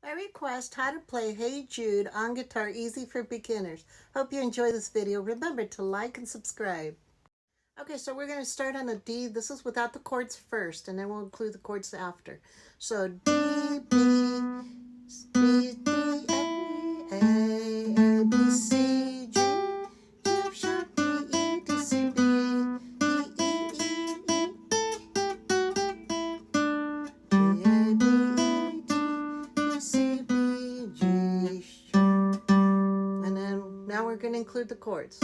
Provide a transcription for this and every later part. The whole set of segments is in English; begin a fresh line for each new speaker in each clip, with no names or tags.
I request how to play Hey Jude on guitar easy for beginners. Hope you enjoy this video. Remember to like and subscribe. Okay, so we're going to start on a D. This is without the chords first, and then we'll include the chords after. So D, B, B, D, A, B, C, G, G, F sharp, D, E, D, C, B, E, E, E, E, G, A, B, E, D, D, C, B, G, sharp. And then now we're going to include the chords.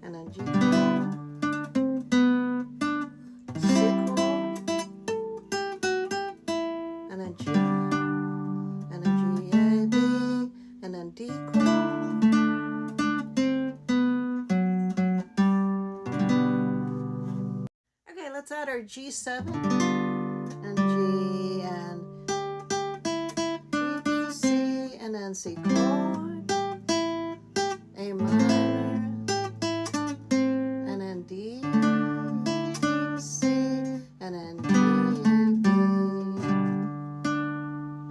And then G chord, C chord, and then G, and then G, A, B, and then D chord. Okay, let's add our G7 and G and G, B, C, and then C chord, A minor, and then D, D, C, and then G, B,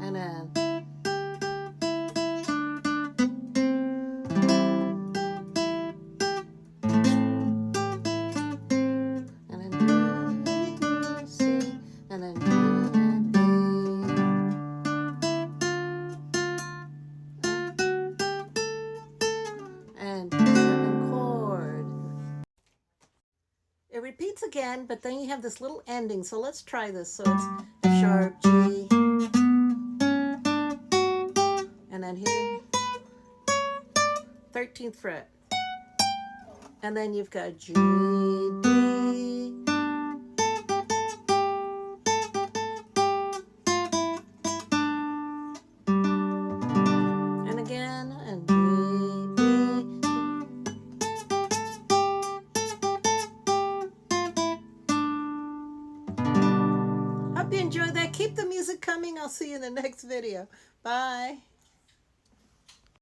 and then D, C, and then G, B, and D7 chord. It repeats again, but then you have this little ending. So let's try this. So it's F sharp, G, and then here, 13th fret. And then you've got G, D, and again, and D, D. Hope you enjoyed that. Keep the music coming. I'll see you in the next video. Bye.